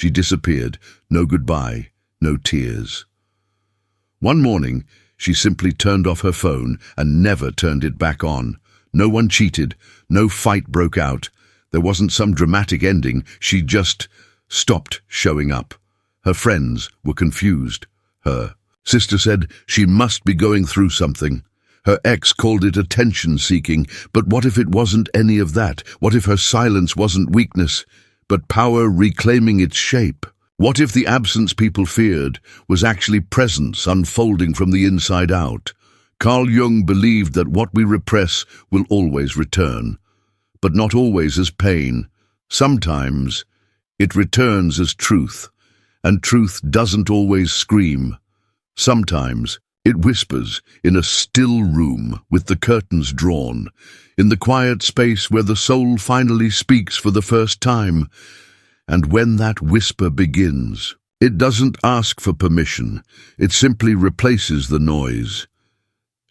She disappeared. No goodbye, no tears. One morning, she simply turned off her phone and never turned it back on. No one cheated. No fight broke out. There wasn't some dramatic ending. She just stopped showing up. Her friends were confused. Her sister said she must be going through something. Her ex called it attention-seeking, but what if it wasn't any of that? What if her silence wasn't weakness, but power reclaiming its shape? What if the absence people feared was actually presence unfolding from the inside out? Carl Jung believed that what we repress will always return, but not always as pain. Sometimes it returns as truth, and truth doesn't always scream. Sometimes it whispers in a still room with the curtains drawn, in the quiet space where the soul finally speaks for the first time. And when that whisper begins, it doesn't ask for permission. It simply replaces the noise.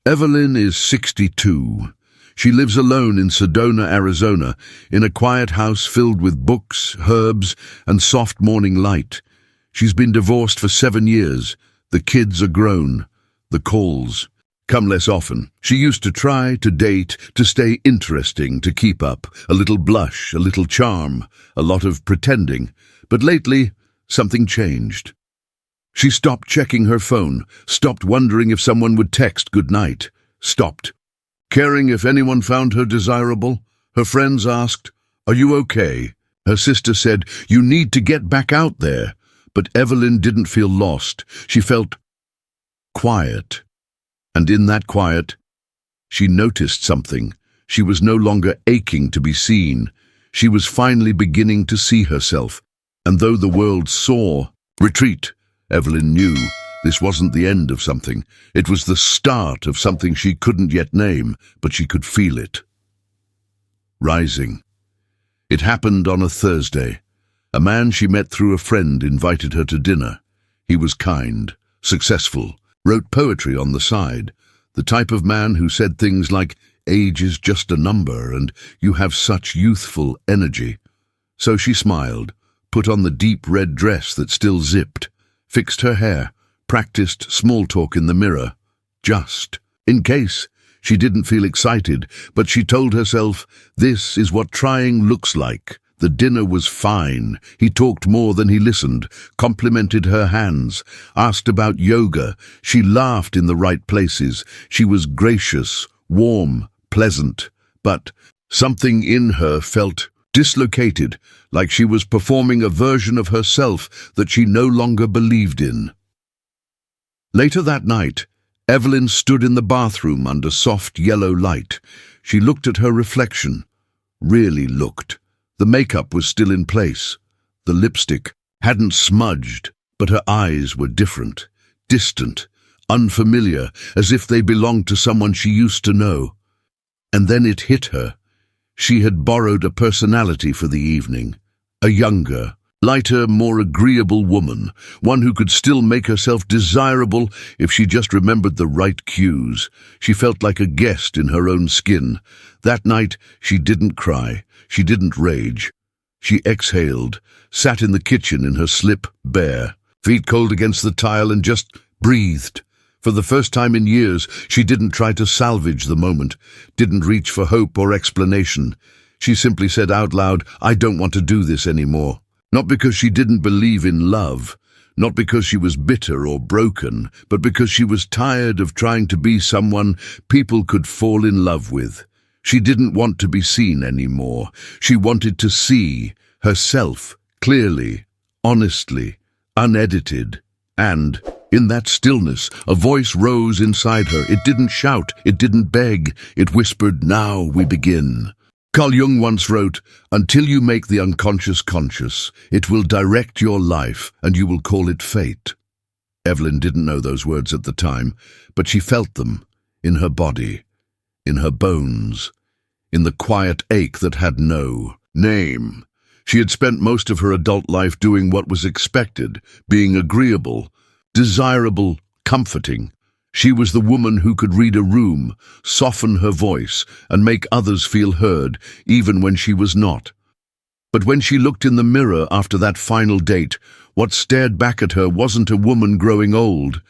Evelyn is 62. She lives alone in Sedona, Arizona, in a quiet house filled with books, herbs, and soft morning light. She's been divorced for 7 years. The kids are grown. The calls come less often. She used to try to date, to stay interesting, to keep up. A little blush, a little charm, a lot of pretending. But lately, something changed. She stopped checking her phone, stopped wondering if someone would text goodnight, stopped caring if anyone found her desirable. Her friends asked, "Are you okay?" Her sister said, "You need to get back out there." But Evelyn didn't feel lost. She felt quiet. And in that quiet, she noticed something. She was no longer aching to be seen. She was finally beginning to see herself. And though the world saw retreat, Evelyn knew this wasn't the end of something. It was the start of something she couldn't yet name, but she could feel it. Rising. It happened on a Thursday. A man she met through a friend invited her to dinner. He was kind, successful, wrote poetry on the side, the type of man who said things like, "Age is just a number, and you have such youthful energy." So she smiled, put on the deep red dress that still zipped, fixed her hair, practiced small talk in the mirror, just in case. She didn't feel excited, but she told herself, this is what trying looks like. The dinner was fine. He talked more than he listened, complimented her hands, asked about yoga. She laughed in the right places. She was gracious, warm, pleasant. But something in her felt dislocated, like she was performing a version of herself that she no longer believed in. Later that night, Evelyn stood in the bathroom under soft yellow light. She looked at her reflection, really looked. The makeup was still in place. The lipstick hadn't smudged, but her eyes were different, distant, unfamiliar, as if they belonged to someone she used to know. And then it hit her. She had borrowed a personality for the evening, a younger, lighter, more agreeable woman, one who could still make herself desirable if she just remembered the right cues. She felt like a guest in her own skin. That night, she didn't cry. She didn't rage. She exhaled, sat in the kitchen in her slip, bare, feet cold against the tile, and just breathed. For the first time in years, she didn't try to salvage the moment, didn't reach for hope or explanation. She simply said out loud, "I don't want to do this anymore." Not because she didn't believe in love, not because she was bitter or broken, but because she was tired of trying to be someone people could fall in love with. She didn't want to be seen anymore. She wanted to see herself clearly, honestly, unedited. And in that stillness, a voice rose inside her. It didn't shout, it didn't beg, it whispered, "Now we begin." Carl Jung once wrote, "Until you make the unconscious conscious, it will direct your life and you will call it fate." Evelyn didn't know those words at the time, but she felt them in her body, in her bones, in the quiet ache that had no name. She had spent most of her adult life doing what was expected, being agreeable, desirable, comforting. She was the woman who could read a room, soften her voice, and make others feel heard, even when she was not. But when she looked in the mirror after that final date, what stared back at her wasn't a woman growing old.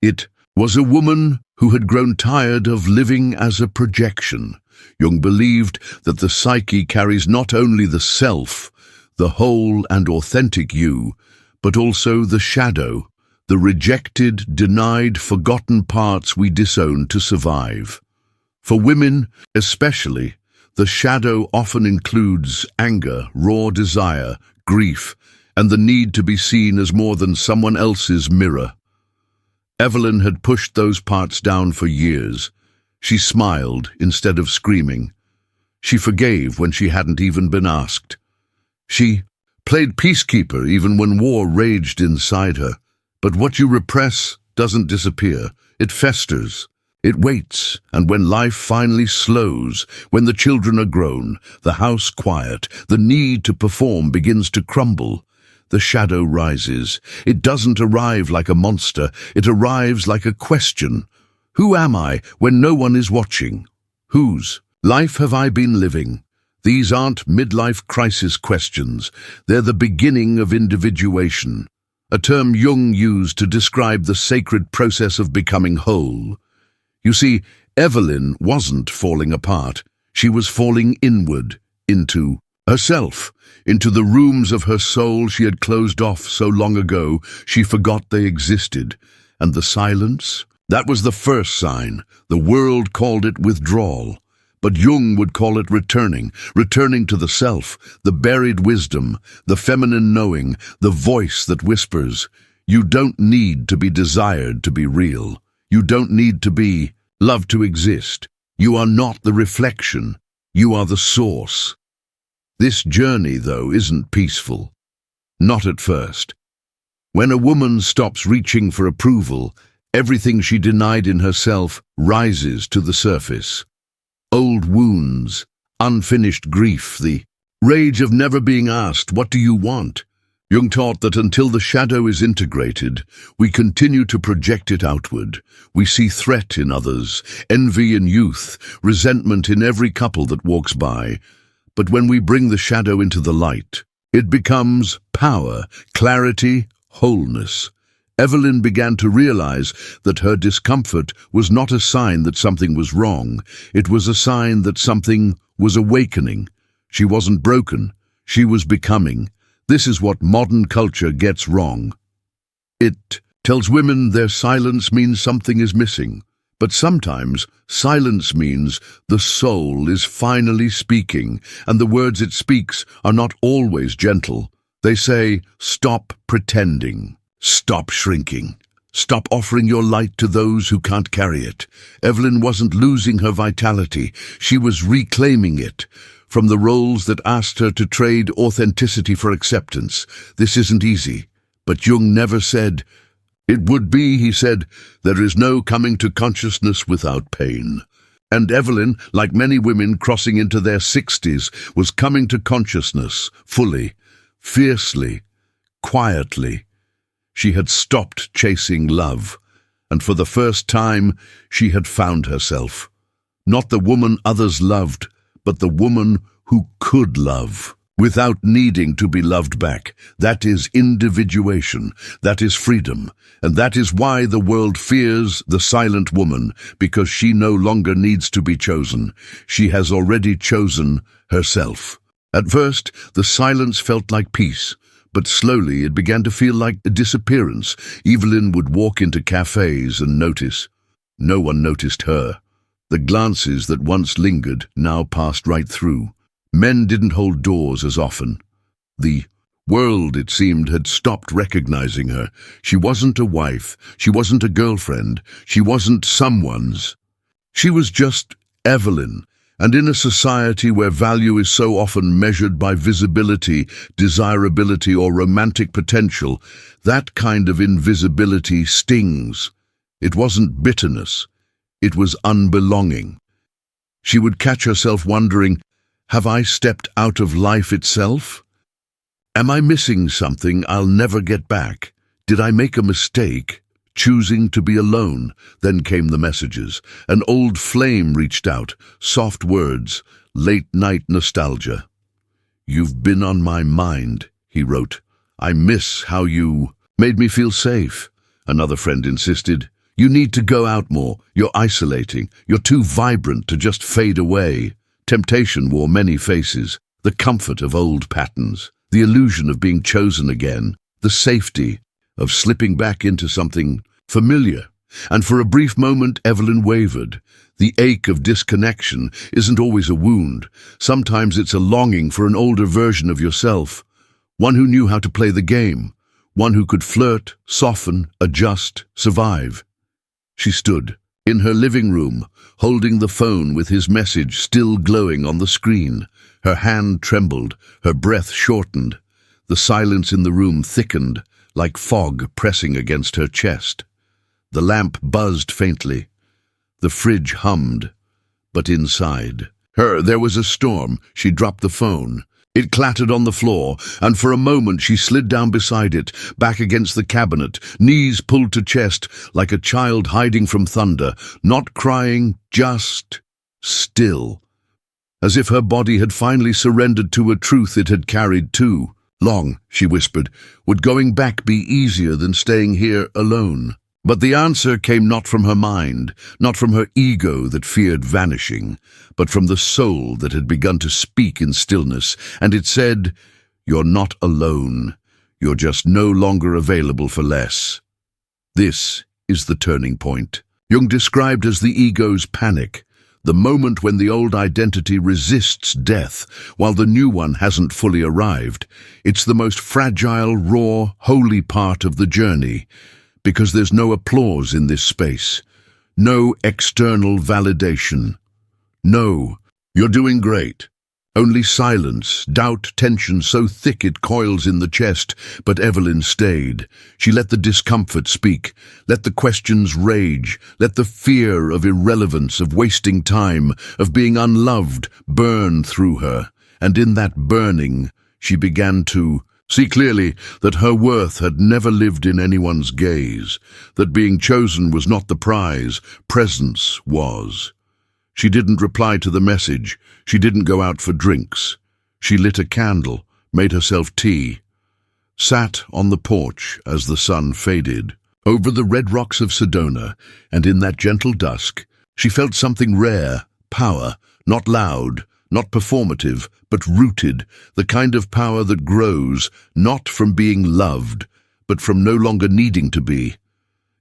It was a woman who had grown tired of living as a projection. Jung believed that the psyche carries not only the self, the whole and authentic you, but also the shadow, the rejected, denied, forgotten parts we disown to survive. For women, especially, the shadow often includes anger, raw desire, grief, and the need to be seen as more than someone else's mirror. Evelyn had pushed those parts down for years. She smiled instead of screaming. She forgave when she hadn't even been asked. She played peacekeeper even when war raged inside her. But what you repress doesn't disappear. It festers. It waits, and when life finally slows, when the children are grown, the house quiet, the need to perform begins to crumble, the shadow rises. It doesn't arrive like a monster, it arrives like a question. Who am I when no one is watching? Whose life have I been living? These aren't midlife crisis questions. They're the beginning of individuation, a term Jung used to describe the sacred process of becoming whole. You see, Evelyn wasn't falling apart. She was falling inward, into herself, into the rooms of her soul she had closed off so long ago she forgot they existed. And the silence? That was the first sign. The world called it withdrawal. But Jung would call it returning to the self, the buried wisdom, the feminine knowing, the voice that whispers. You don't need to be desired to be real. You don't need to be loved to exist. You are not the reflection. You are the source. This journey, though, isn't peaceful. Not at first. When a woman stops reaching for approval, everything she denied in herself rises to the surface. Old wounds, unfinished grief, the rage of never being asked, "What do you want?" Jung taught that until the shadow is integrated, we continue to project it outward. We see threat in others, envy in youth, resentment in every couple that walks by. But when we bring the shadow into the light, it becomes power, clarity, wholeness. Evelyn began to realize that her discomfort was not a sign that something was wrong. It was a sign that something was awakening. She wasn't broken. She was becoming. This is what modern culture gets wrong. It tells women their silence means something is missing. But sometimes silence means the soul is finally speaking, and the words it speaks are not always gentle. They say, "Stop pretending. Stop shrinking. Stop offering your light to those who can't carry it." Evelyn wasn't losing her vitality. She was reclaiming it. From the roles that asked her to trade authenticity for acceptance. This isn't easy. But Jung never said, "It would be," he said, "there is no coming to consciousness without pain." And Evelyn, like many women crossing into their 60s, was coming to consciousness fully, fiercely, quietly. She had stopped chasing love, and for the first time she had found herself. Not the woman others loved, but the woman who could love, without needing to be loved back. That is individuation, that is freedom, and that is why the world fears the silent woman, because she no longer needs to be chosen. She has already chosen herself. At first, the silence felt like peace, but slowly it began to feel like a disappearance. Evelyn would walk into cafes and notice. No one noticed her. The glances that once lingered now passed right through. Men didn't hold doors as often. The world, it seemed, had stopped recognizing her. She wasn't a wife. She wasn't a girlfriend. She wasn't someone's. She was just Evelyn. And in a society where value is so often measured by visibility, desirability, or romantic potential, that kind of invisibility stings. It wasn't bitterness. It was unbelonging. She would catch herself wondering, have I stepped out of life itself? Am I missing something I'll never get back? Did I make a mistake, choosing to be alone? Then came the messages. An old flame reached out, soft words, late-night nostalgia. "You've been on my mind," he wrote. "I miss how you made me feel safe." Another friend insisted, "You need to go out more. You're isolating. You're too vibrant to just fade away." Temptation wore many faces: the comfort of old patterns, the illusion of being chosen again, the safety of slipping back into something familiar. And for a brief moment, Evelyn wavered. The ache of disconnection isn't always a wound. Sometimes it's a longing for an older version of yourself, one who knew how to play the game, one who could flirt, soften, adjust, survive. She stood in her living room, holding the phone with his message still glowing on the screen. Her hand trembled, her breath shortened. The silence in the room thickened, like fog pressing against her chest. The lamp buzzed faintly. The fridge hummed. But inside her there was a storm. She dropped the phone. It clattered on the floor, and for a moment she slid down beside it, back against the cabinet, knees pulled to chest, like a child hiding from thunder, not crying, just still. As if her body had finally surrendered to a truth it had carried too long, she whispered. Would going back be easier than staying here alone? But the answer came not from her mind, not from her ego that feared vanishing, but from the soul that had begun to speak in stillness, and it said, "You're not alone. You're just no longer available for less." This is the turning point. Jung described as the ego's panic, the moment when the old identity resists death while the new one hasn't fully arrived. It's the most fragile, raw, holy part of the journey, because there's no applause in this space, no external validation. No, "You're doing great." Only silence, doubt, tension so thick it coils in the chest. But Evelyn stayed. She let the discomfort speak, let the questions rage, let the fear of irrelevance, of wasting time, of being unloved burn through her. And in that burning, she began to see clearly that her worth had never lived in anyone's gaze, that being chosen was not the prize, presence was. She didn't reply to the message. She didn't go out for drinks. She lit a candle, made herself tea, sat on the porch as the sun faded over the red rocks of Sedona, and in that gentle dusk, she felt something rare, power, not loud, not performative, but rooted, the kind of power that grows, not from being loved, but from no longer needing to be.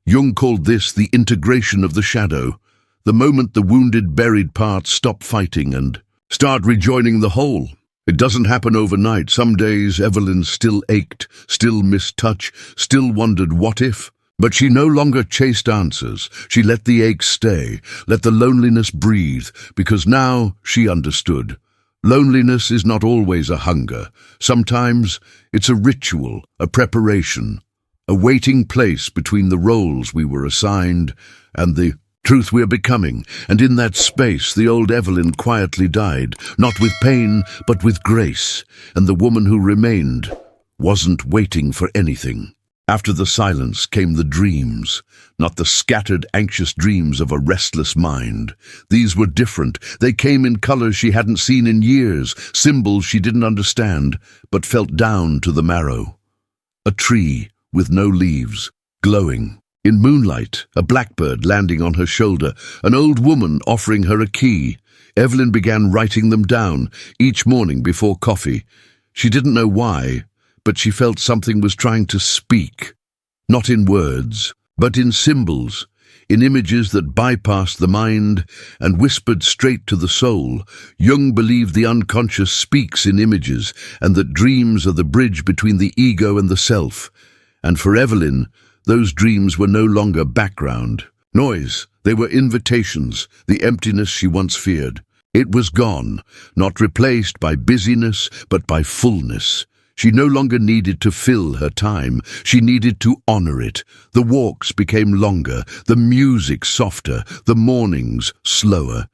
Jung called this the integration of the shadow, the moment the wounded, buried parts stop fighting and start rejoining the whole. It doesn't happen overnight. Some days Evelyn still ached, still missed touch, still wondered what if. But she no longer chased answers. She let the ache stay, let the loneliness breathe, because now she understood. Loneliness is not always a hunger. Sometimes it's a ritual, a preparation, a waiting place between the roles we were assigned and the truth we're becoming. And in that space, the old Evelyn quietly died, not with pain, but with grace. And the woman who remained wasn't waiting for anything. After the silence came the dreams, not the scattered, anxious dreams of a restless mind. These were different. They came in colors she hadn't seen in years, symbols she didn't understand, but felt down to the marrow. A tree with no leaves, glowing. In moonlight, a blackbird landing on her shoulder, an old woman offering her a key. Evelyn began writing them down each morning before coffee. She didn't know why, but she felt something was trying to speak, not in words, but in symbols, in images that bypassed the mind and whispered straight to the soul. Jung believed the unconscious speaks in images, and that dreams are the bridge between the ego and the self. And for Evelyn, those dreams were no longer background noise. They were invitations, the emptiness she once feared. It was gone, not replaced by busyness, but by fullness. She no longer needed to fill her time. She needed to honor it. The walks became longer, the music softer, the mornings slower.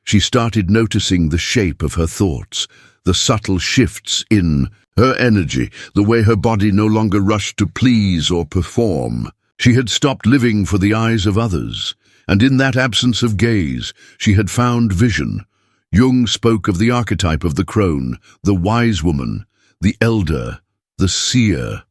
She started noticing the shape of her thoughts, the subtle shifts in her energy, the way her body no longer rushed to please or perform. She had stopped living for the eyes of others, and in that absence of gaze, she had found vision. Jung spoke of the archetype of the crone, the wise woman, the elder, the seer.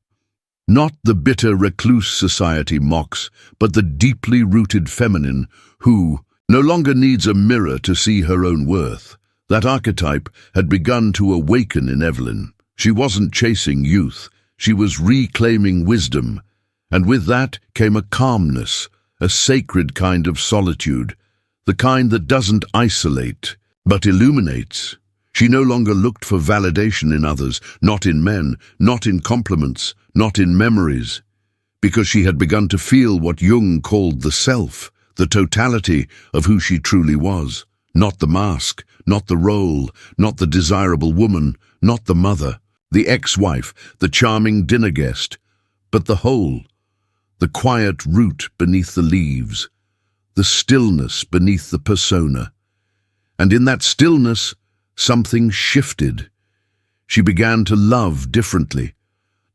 Not the bitter recluse society mocks, but the deeply rooted feminine who no longer needs a mirror to see her own worth. That archetype had begun to awaken in Evelyn. She wasn't chasing youth, she was reclaiming wisdom. And with that came a calmness, a sacred kind of solitude, the kind that doesn't isolate, but illuminates. She no longer looked for validation in others, not in men, not in compliments, not in memories, because she had begun to feel what Jung called the self, the totality of who she truly was. Not the mask, not the role, not the desirable woman, not the mother, the ex-wife, the charming dinner guest, but the whole, the quiet root beneath the leaves, the stillness beneath the persona. And in that stillness, something shifted. She began to love differently,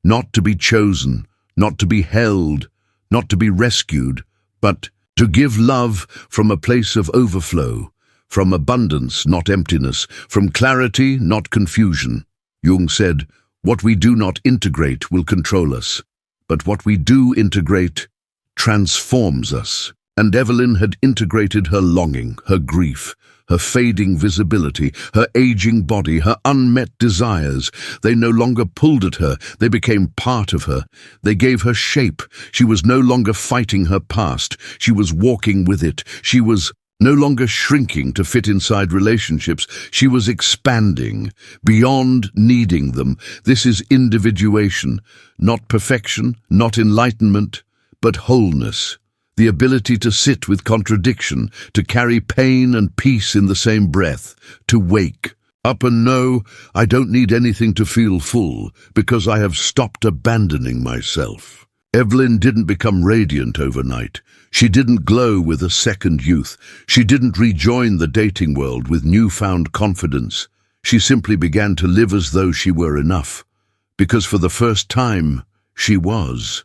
not to be chosen, not to be held, not to be rescued, but to give love from a place of overflow, from abundance, not emptiness, from clarity, not confusion. Jung said, "What we do not integrate will control us, but what we do integrate transforms us." And Evelyn had integrated her longing, her grief, her fading visibility, her aging body, her unmet desires. They no longer pulled at her, they became part of her. They gave her shape. She was no longer fighting her past, she was walking with it. She was no longer shrinking to fit inside relationships, she was expanding, beyond needing them. This is individuation, not perfection, not enlightenment, but wholeness. The ability to sit with contradiction, to carry pain and peace in the same breath, to wake up and know I don't need anything to feel full because I have stopped abandoning myself. Evelyn didn't become radiant overnight. She didn't glow with a second youth. She didn't rejoin the dating world with newfound confidence. She simply began to live as though she were enough, because for the first time she was,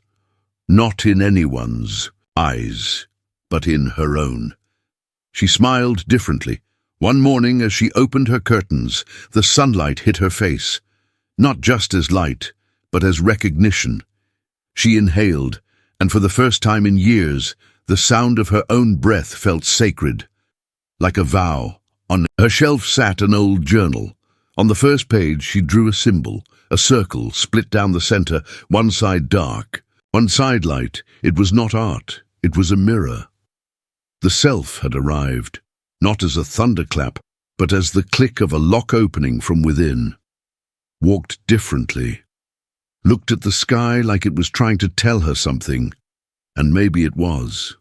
not in anyone's eyes, but in her own. She smiled differently. One morning as she opened her curtains, the sunlight hit her face, not just as light, but as recognition. She inhaled, and for the first time in years, the sound of her own breath felt sacred, like a vow. On her shelf sat an old journal. On the first page she drew a symbol, a circle split down the center, one side dark, one side light. It was not art. It was a mirror. The self had arrived, not as a thunderclap, but as the click of a lock opening from within. Walked differently. Looked at the sky like it was trying to tell her something, and maybe it was.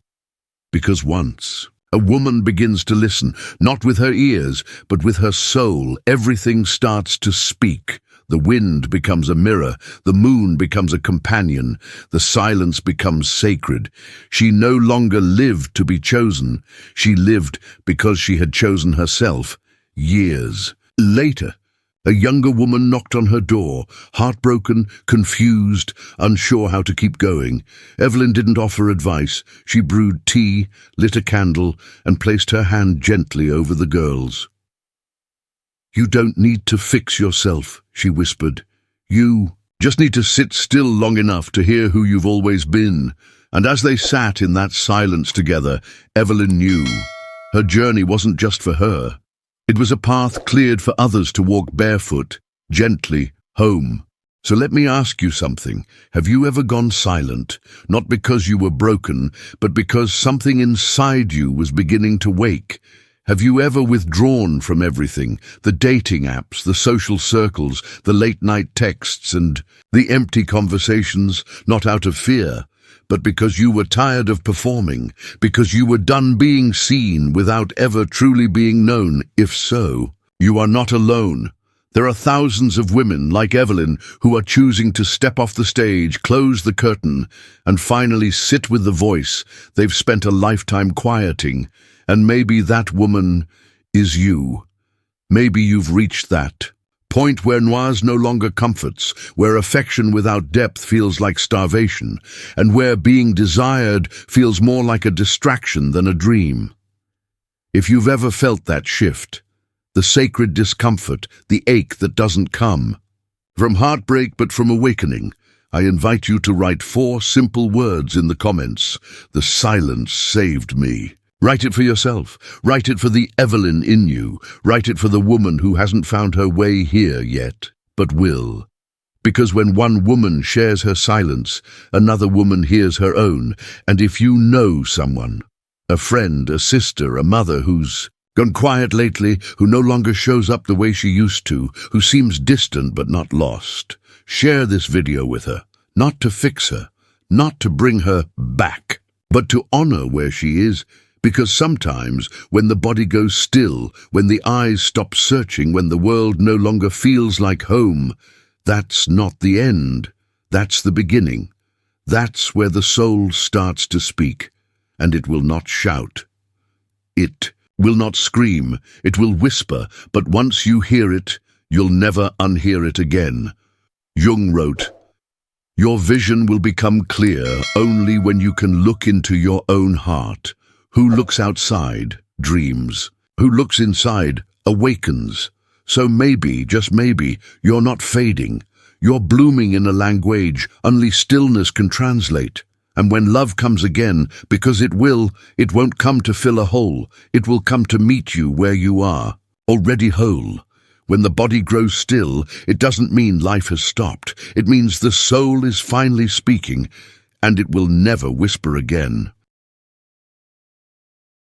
Because once a woman begins to listen, not with her ears, but with her soul, everything starts to speak. The wind becomes a mirror, the moon becomes a companion, the silence becomes sacred. She no longer lived to be chosen, she lived because she had chosen herself. Years later, a younger woman knocked on her door, heartbroken, confused, unsure how to keep going. Evelyn didn't offer advice. She brewed tea, lit a candle, and placed her hand gently over the girl's. "You don't need to fix yourself," she whispered. "You just need to sit still long enough to hear who you've always been." And as they sat in that silence together, Evelyn knew her journey wasn't just for her. It was a path cleared for others to walk barefoot, gently, home. So let me ask you something. Have you ever gone silent, not because you were broken, but because something inside you was beginning to wake? Have you ever withdrawn from everything, the dating apps, the social circles, the late-night texts, and the empty conversations, not out of fear, but because you were tired of performing, because you were done being seen without ever truly being known? If so, you are not alone. There are thousands of women like Evelyn who are choosing to step off the stage, close the curtain, and finally sit with the voice they've spent a lifetime quieting. And maybe that woman is you. Maybe you've reached that point where noise no longer comforts, where affection without depth feels like starvation, and where being desired feels more like a distraction than a dream. If you've ever felt that shift, the sacred discomfort, the ache that doesn't come. From heartbreak but from awakening, I invite you to write 4 simple words in the comments. The silence saved me. Write it for yourself. Write it for the Evelyn in you. Write it for the woman who hasn't found her way here yet, but will. Because when one woman shares her silence, another woman hears her own. And if you know someone, a friend, a sister, a mother who's gone quiet lately, who no longer shows up the way she used to, who seems distant but not lost, share this video with her, not to fix her, not to bring her back, but to honor where she is, because sometimes when the body goes still, when the eyes stop searching, when the world no longer feels like home, that's not the end, that's the beginning. That's where the soul starts to speak, and it will not shout. It will not scream, it will whisper, but once you hear it, you'll never unhear it again. Jung wrote, "Your vision will become clear only when you can look into your own heart. Who looks outside dreams. Who looks inside awakens. So maybe, just maybe, you're not fading. You're blooming in a language only stillness can translate. And when love comes again, because it won't come to fill a hole. It will come to meet you where you are, already whole. When the body grows still, it doesn't mean life has stopped. It means the soul is finally speaking, and it will never whisper again."